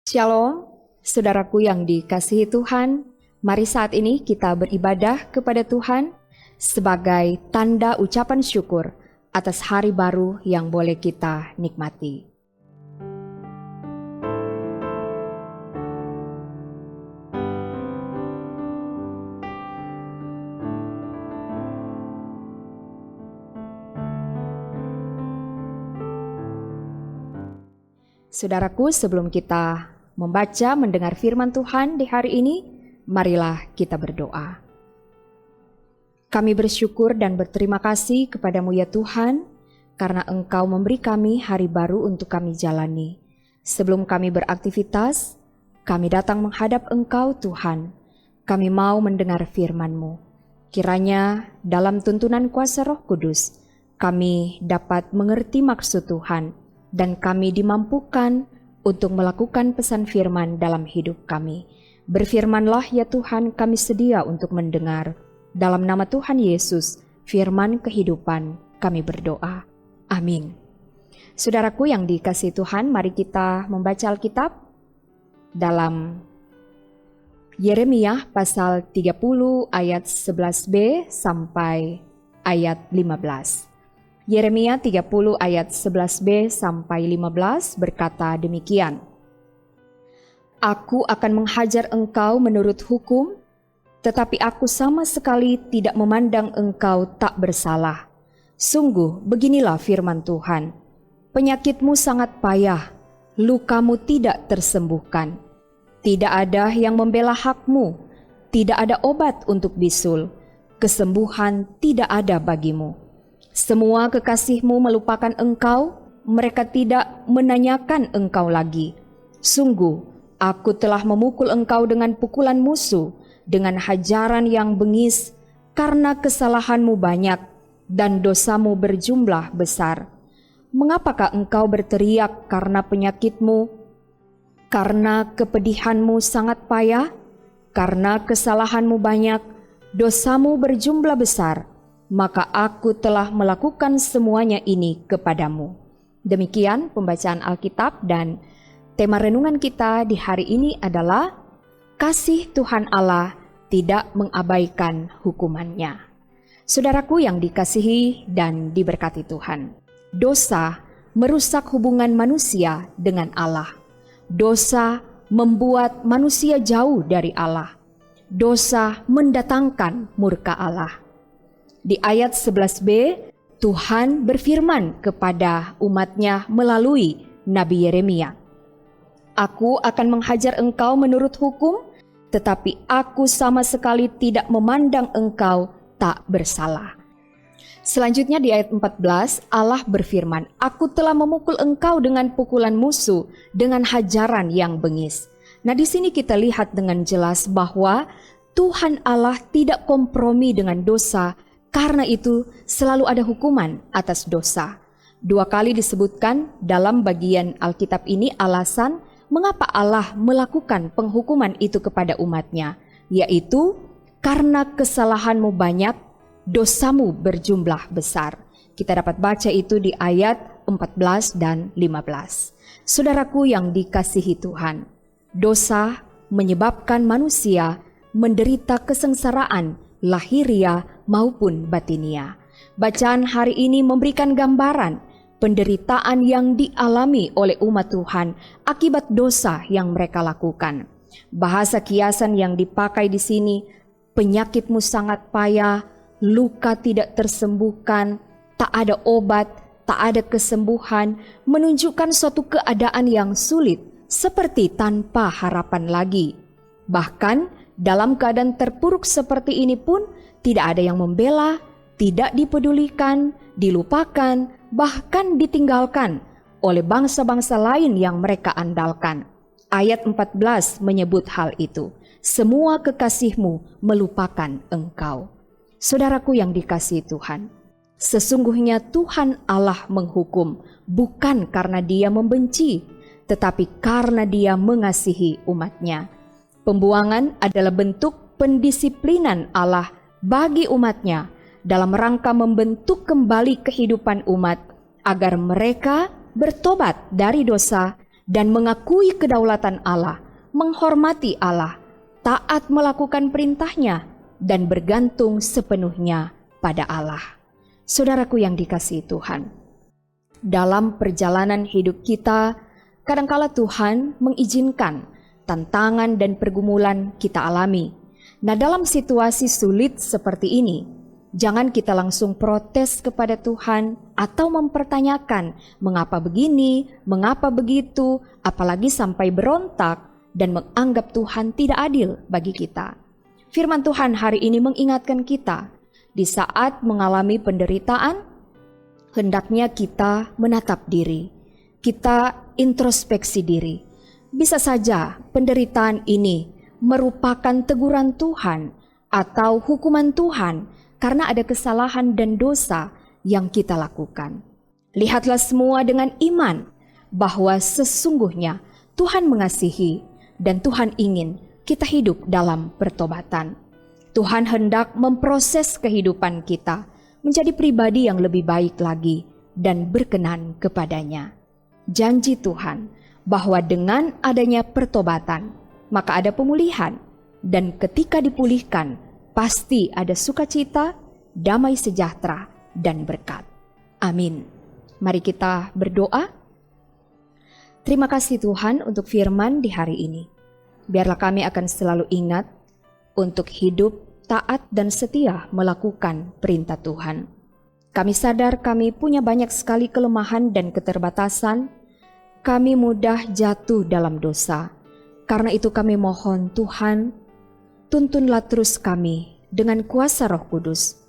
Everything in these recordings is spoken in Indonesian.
Shalom, saudaraku yang dikasihi Tuhan. Mari saat ini kita beribadah kepada Tuhan sebagai tanda ucapan syukur atas hari baru yang boleh kita nikmati. Saudaraku, sebelum kita mendengar firman Tuhan di hari ini, marilah kita berdoa. Kami bersyukur dan berterima kasih kepadamu ya Tuhan, karena Engkau memberi kami hari baru untuk kami jalani. Sebelum kami beraktivitas, kami datang menghadap Engkau Tuhan. Kami mau mendengar firman-Mu. Kiranya dalam tuntunan kuasa Roh Kudus, kami dapat mengerti maksud Tuhan, dan kami dimampukan untuk melakukan pesan firman dalam hidup kami. Berfirmanlah ya Tuhan, kami sedia untuk mendengar. Dalam nama Tuhan Yesus, firman kehidupan, kami berdoa. Amin. Saudaraku yang dikasihi Tuhan, mari kita membaca Alkitab dalam Yeremia pasal 30 ayat 11b sampai ayat 15. Yeremia 30 ayat 11b sampai 15 berkata demikian. Aku akan menghajar engkau menurut hukum, tetapi aku sama sekali tidak memandang engkau tak bersalah. Sungguh beginilah firman Tuhan, penyakitmu sangat payah, lukamu tidak tersembuhkan. Tidak ada yang membela hakmu, tidak ada obat untuk bisul, kesembuhan tidak ada bagimu. Semua kekasihmu melupakan engkau, mereka tidak menanyakan engkau lagi. Sungguh, aku telah memukul engkau dengan pukulan musuh, dengan hajaran yang bengis, karena kesalahanmu banyak dan dosamu berjumlah besar. Mengapakah engkau berteriak karena penyakitmu? Karena kepedihanmu sangat payah, karena kesalahanmu banyak, dosamu berjumlah besar. Maka aku telah melakukan semuanya ini kepadamu. Demikian pembacaan Alkitab, dan tema renungan kita di hari ini adalah kasih Tuhan Allah tidak mengabaikan hukumannya. Saudaraku yang dikasihi dan diberkati Tuhan, dosa merusak hubungan manusia dengan Allah. Dosa membuat manusia jauh dari Allah. Dosa mendatangkan murka Allah. Di ayat 11b, Tuhan berfirman kepada umatnya melalui Nabi Yeremia. Aku akan menghajar engkau menurut hukum, tetapi aku sama sekali tidak memandang engkau tak bersalah. Selanjutnya di ayat 14, Allah berfirman, Aku telah memukul engkau dengan pukulan musuh, dengan hajaran yang bengis. Nah, di sini kita lihat dengan jelas bahwa Tuhan Allah tidak kompromi dengan dosa. Karena itu selalu ada hukuman atas dosa. 2 kali disebutkan dalam bagian Alkitab ini alasan mengapa Allah melakukan penghukuman itu kepada umatnya, yaitu karena kesalahanmu banyak, dosamu berjumlah besar. Kita dapat baca itu di ayat 14 dan 15. Saudaraku yang dikasihi Tuhan, dosa menyebabkan manusia menderita kesengsaraan lahiria maupun batinia. Bacaan hari ini memberikan gambaran penderitaan yang dialami oleh umat Tuhan akibat dosa yang mereka lakukan. Bahasa kiasan yang dipakai di sini, penyakitmu sangat payah, luka tidak tersembuhkan, tak ada obat, tak ada kesembuhan, menunjukkan suatu keadaan yang sulit, seperti tanpa harapan lagi. Bahkan dalam keadaan terpuruk seperti ini pun tidak ada yang membela, tidak dipedulikan, dilupakan, bahkan ditinggalkan oleh bangsa-bangsa lain yang mereka andalkan. Ayat 14 menyebut hal itu. Semua kekasihmu melupakan engkau. Saudaraku yang dikasihi Tuhan, sesungguhnya Tuhan Allah menghukum bukan karena Dia membenci, tetapi karena Dia mengasihi umatnya. Pembuangan adalah bentuk pendisiplinan Allah bagi umatnya dalam rangka membentuk kembali kehidupan umat agar mereka bertobat dari dosa dan mengakui kedaulatan Allah, menghormati Allah, taat melakukan perintahnya, dan bergantung sepenuhnya pada Allah. Saudaraku yang dikasihi Tuhan, dalam perjalanan hidup kita, kadangkala Tuhan mengizinkan tantangan dan pergumulan kita alami. Nah, dalam situasi sulit seperti ini, jangan kita langsung protes kepada Tuhan atau mempertanyakan mengapa begini, mengapa begitu, apalagi sampai berontak dan menganggap Tuhan tidak adil bagi kita. Firman Tuhan hari ini mengingatkan kita, di saat mengalami penderitaan, hendaknya kita menatap diri, kita introspeksi diri. Bisa saja penderitaan ini merupakan teguran Tuhan atau hukuman Tuhan karena ada kesalahan dan dosa yang kita lakukan. Lihatlah semua dengan iman bahwa sesungguhnya Tuhan mengasihi dan Tuhan ingin kita hidup dalam pertobatan. Tuhan hendak memproses kehidupan kita menjadi pribadi yang lebih baik lagi dan berkenan kepadanya. Janji Tuhan bahwa dengan adanya pertobatan, maka ada pemulihan, dan ketika dipulihkan, pasti ada sukacita, damai sejahtera, dan berkat. Amin. Mari kita berdoa. Terima kasih Tuhan untuk firman di hari ini. Biarlah kami akan selalu ingat untuk hidup taat dan setia melakukan perintah Tuhan. Kami sadar kami punya banyak sekali kelemahan dan keterbatasan. Kami mudah jatuh dalam dosa. Karena itu kami mohon Tuhan, tuntunlah terus kami dengan kuasa Roh Kudus.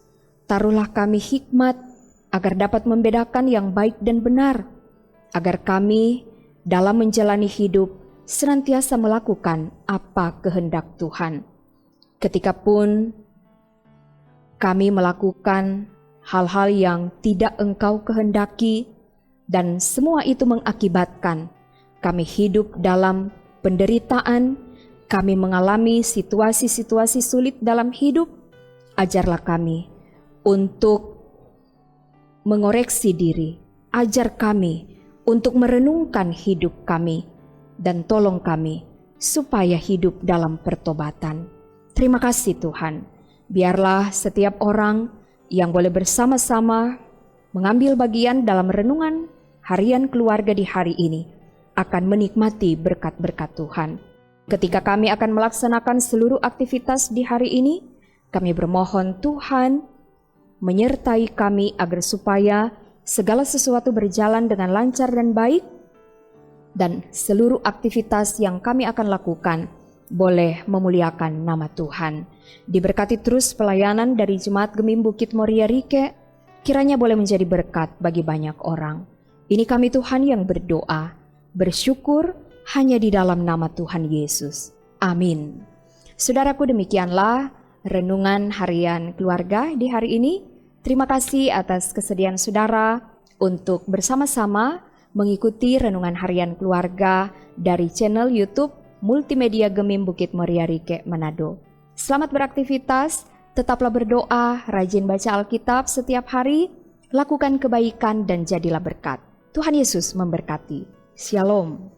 Taruhlah kami hikmat agar dapat membedakan yang baik dan benar. Agar kami dalam menjalani hidup senantiasa melakukan apa kehendak Tuhan. Ketikapun kami melakukan hal-hal yang tidak Engkau kehendaki, dan semua itu mengakibatkan kami hidup dalam penderitaan, kami mengalami situasi-situasi sulit dalam hidup. Ajarlah kami untuk mengoreksi diri, ajar kami untuk merenungkan hidup kami, dan tolong kami supaya hidup dalam pertobatan. Terima kasih Tuhan, biarlah setiap orang yang boleh bersama-sama mengambil bagian dalam renungan harian keluarga di hari ini akan menikmati berkat-berkat Tuhan. Ketika kami akan melaksanakan seluruh aktivitas di hari ini, kami bermohon Tuhan menyertai kami agar supaya segala sesuatu berjalan dengan lancar dan baik, dan seluruh aktivitas yang kami akan lakukan boleh memuliakan nama Tuhan. Diberkati terus pelayanan dari Jemaat Gemim Bukit Moria Rike, kiranya boleh menjadi berkat bagi banyak orang. Ini kami Tuhan yang berdoa, bersyukur hanya di dalam nama Tuhan Yesus. Amin. Saudaraku, demikianlah renungan harian keluarga di hari ini. Terima kasih atas kesediaan saudara untuk bersama-sama mengikuti renungan harian keluarga dari channel YouTube Multimedia Gemim Bukit Moria Rike Manado. Selamat beraktivitas, tetaplah berdoa, rajin baca Alkitab setiap hari, lakukan kebaikan dan jadilah berkat. Tuhan Yesus memberkati. Shalom.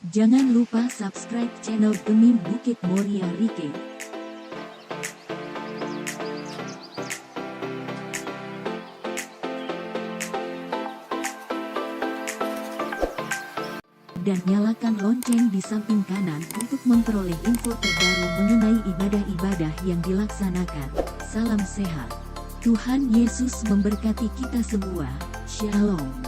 Jangan lupa subscribe channel Gemim Bukit Moria Rike. Dan nyalakan lonceng di samping kanan untuk memperoleh info terbaru mengenai ibadah-ibadah yang dilaksanakan. Salam sehat. Tuhan Yesus memberkati kita semua. Shalom.